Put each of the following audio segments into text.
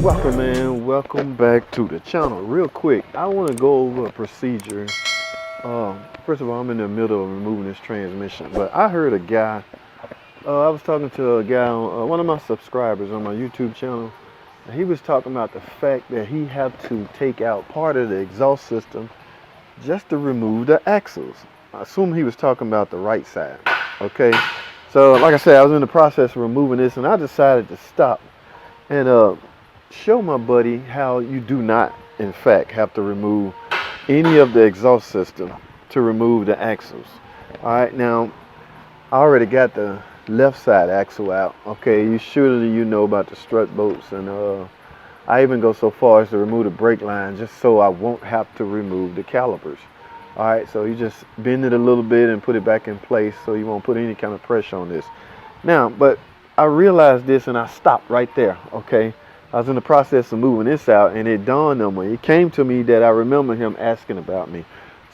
Welcome, man. Welcome back to the channel. Real quick, I want to go over a procedure. First of all, I'm in the middle of removing this transmission, but I heard a guy. I was talking to a guy on one of my subscribers on my YouTube channel. And he was talking about the fact that he had to take out part of the exhaust system just to remove the axles. I assume he was talking about the right side. Okay, so like I said, I was in the process of removing this, and I decided to stop and show my buddy how you do not, in fact, have to remove any of the exhaust system to remove the axles. All right, now I already got the left side axle out. Okay, you know about the strut bolts, and I even go so far as to remove the brake line just so I won't have to remove the calipers. All right, so you just bend it a little bit and put it back in place so you won't put any kind of pressure on this. Now, but I realized this and I stopped right there. Okay, I was in the process of moving this out, and it dawned on me. It came to me that I remember him asking about me.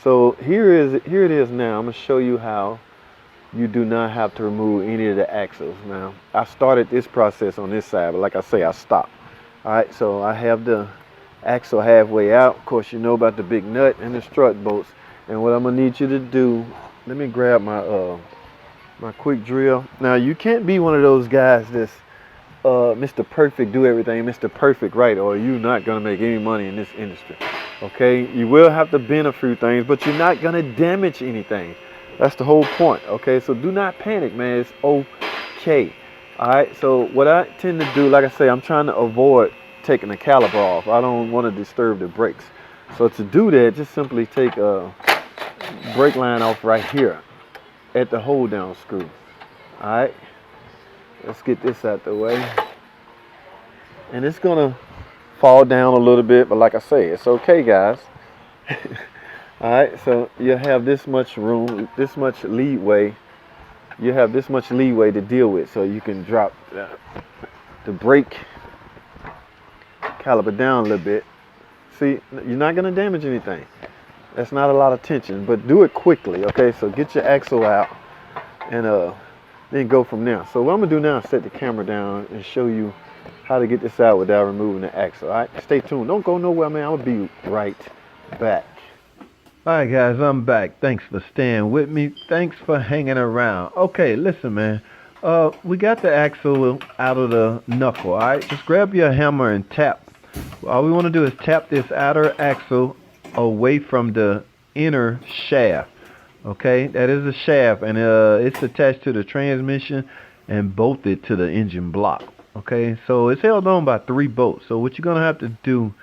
So here it is now. I'm gonna show you how you do not have to remove any of the axles. Now, I started this process on this side, but like I say, I stopped. All right, so I have the axle halfway out. Of course, you know about the big nut and the strut bolts. And what I'm gonna need you to do, let me grab my my quick drill. Now, you can't be one of those guys that's Mr. Perfect, do everything Mr. Perfect right, or you're not gonna make any money in this industry. Okay, you will have to bend a few things, but you're not gonna damage anything. That's the whole point. Okay, so do not panic, man. It's okay. All right, so what I tend to do, like I say, I'm trying to avoid taking the caliper off. I don't want to disturb the brakes. So to do that, just simply take a brake line off right here at the hold down screw. All right, let's get this out the way. And it's gonna fall down a little bit, but like I say, it's okay, guys. All right, so you have this much room, this much leeway. You have this much leeway to deal with, so you can drop the brake caliper down a little bit. See, you're not gonna damage anything. That's not a lot of tension, but do it quickly. Okay, so get your axle out and then go from there. So what I'm gonna do now is set the camera down and show you how to get this out without removing the axle. All right, stay tuned. Don't go nowhere, man. I'll be right back. All right, guys, I'm back. Thanks for staying with me. Thanks for hanging around. Okay, listen, man. We got the axle out of the knuckle. All right, just grab your hammer and tap. All we want to do is tap this outer axle away from the inner shaft. Okay, that is the shaft, and it's attached to the transmission and bolted to the engine block. Okay, so it's held on by 3 bolts. So what you're gonna have to do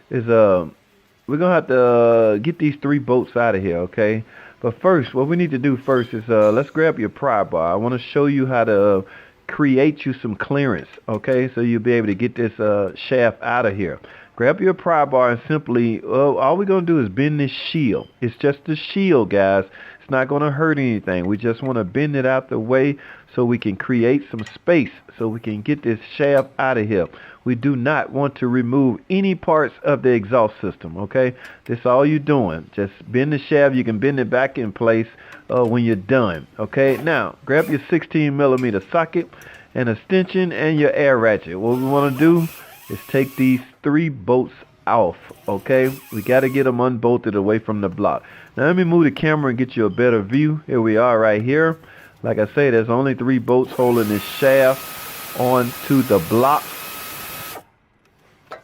is we're gonna have to get these 3 bolts out of here. Okay, but first, what we need to do first is let's grab your pry bar. I want to show you how to create you some clearance. Okay, so you'll be able to get this shaft out of here. Grab your pry bar and simply, all we're going to do is bend this shield. It's just the shield, guys. It's not going to hurt anything. We just want to bend it out the way so we can create some space so we can get this shaft out of here. We do not want to remove any parts of the exhaust system, okay? That's all you're doing. Just bend the shaft. You can bend it back in place when you're done, okay? Now, grab your 16mm socket and extension and your air ratchet. What we want to do is take these 3 bolts off. Okay, we got to get them unbolted away from the block. Now let me move the camera and get you a better view. Here we are right here. Like I say, there's only 3 bolts holding this shaft onto the block.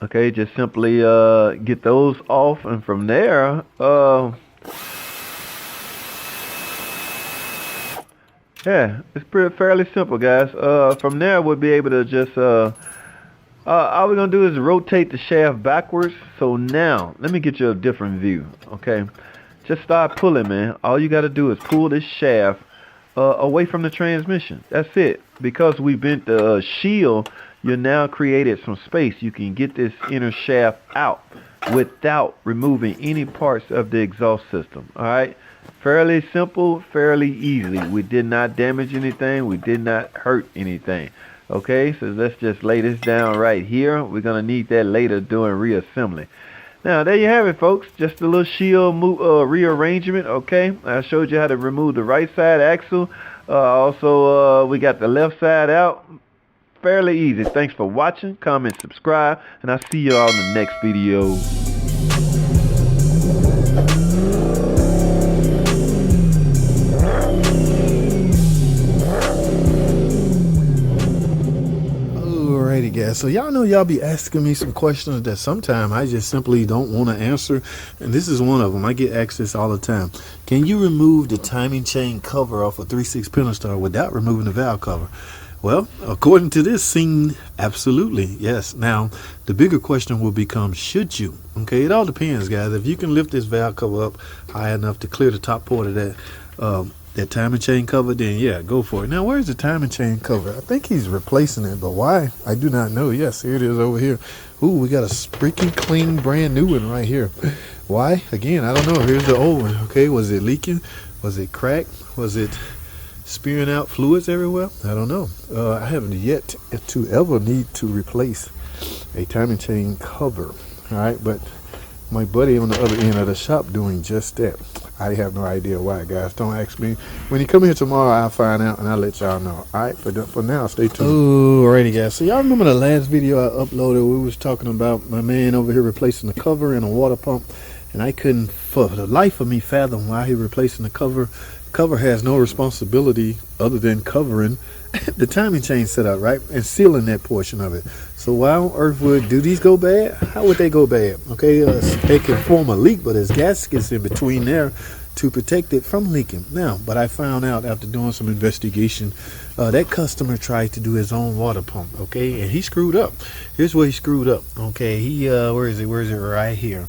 Okay, just simply get those off, and from there yeah, it's fairly simple, guys. From there we'll be able to just all we're going to do is rotate the shaft backwards. So now, let me get you a different view, okay? Just start pulling, man. All you got to do is pull this shaft away from the transmission. That's it. Because we bent the shield, you now created some space. You can get this inner shaft out without removing any parts of the exhaust system, all right? Fairly simple, fairly easy. We did not damage anything. We did not hurt anything. Okay, so let's just lay this down right here. We're going to need that later during reassembly. Now, there you have it, folks. Just a little shield rearrangement, okay? I showed you how to remove the right side axle. Also, we got the left side out. fairly easy. Thanks for watching, comment, subscribe, and I'll see you all in the next video. Alrighty guys, so y'all know y'all be asking me some questions that sometimes I just simply don't want to answer, and this is one of them. I get asked this all the time. Can you remove the timing chain cover off a 3/6 Pentastar without removing the valve cover? Well, according to this scene, absolutely, yes. Now, the bigger question will become, should you? Okay, it all depends, guys. If you can lift this valve cover up high enough to clear the top port of that timing chain cover, then yeah, go for it. Now, where's the timing chain cover? I think he's replacing it, but why? I do not know. Yes, here it is over here. Ooh, we got a freaking clean, brand new one right here. Why? Again, I don't know. Here's the old one. Okay, was it leaking? Was it cracked? Was it spewing out fluids everywhere? I don't know. I haven't yet to ever need to replace a timing chain cover. All right, but my buddy on the other end of the shop doing just that. I have no idea why, guys. Don't ask me. When you come here tomorrow, I'll find out and I'll let y'all know. All right, for now, stay tuned. Alrighty, guys. So y'all remember the last video I uploaded? We was talking about my man over here replacing the cover and a water pump, and I couldn't, for the life of me, fathom why he replacing the cover. Cover has no responsibility other than covering the timing chain setup, right, and sealing that portion of it. So why on earth do these go bad? How would they go bad? Okay, they can form a leak, but there's gaskets in between there to protect it from leaking. Now, but I found out after doing some investigation, that customer tried to do his own water pump, okay, and he screwed up. Here's where he screwed up. Okay, he where is it? Right here.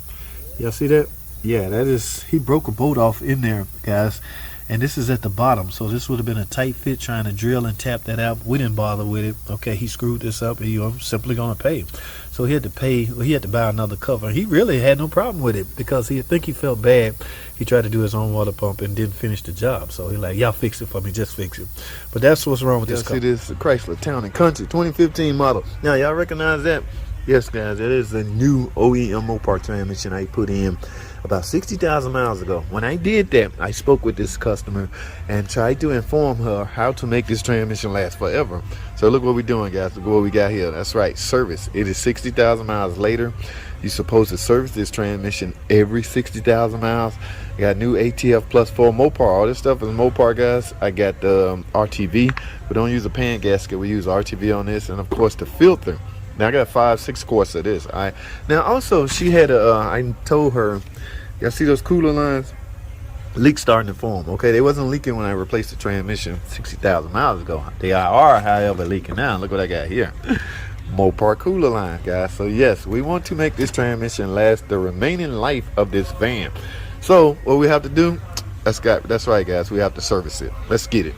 Y'all see that? Yeah, that is, he broke a bolt off in there, guys. And this is at the bottom, so this would have been a tight fit trying to drill and tap that out. We didn't bother with it. Okay, he screwed this up, and I'm simply gonna pay. So he had to pay. He had to buy another cover. He really had no problem with it because he felt bad. He tried to do his own water pump and didn't finish the job. So he like, y'all fix it for me, just fix it. But that's what's wrong with this cover. See, this is Chrysler Town and Country 2015 model. Now y'all recognize that? Yes, guys, that is the new OEM Mopar transmission I put in about 60,000 miles ago. When I did that, I spoke with this customer and tried to inform her how to make this transmission last forever. So look what we're doing, guys. Look what we got here. That's right, service. It is 60,000 miles later. You're supposed to service this transmission every 60,000 miles. I got new ATF plus 4 Mopar. All this stuff is Mopar, guys. I got the RTV. We don't use a pan gasket. We use RTV on this, and of course the filter. Now I got 5-6 quarts of this. All right. Now also she had a. I told her, y'all see those cooler lines? Leaks starting to form. Okay, they wasn't leaking when I replaced the transmission 60,000 miles ago. They are, however, leaking now. Look what I got here. Mopar cooler line, guys. So yes, we want to make this transmission last the remaining life of this van. So what we have to do? That's right, guys. We have to service it. Let's get it.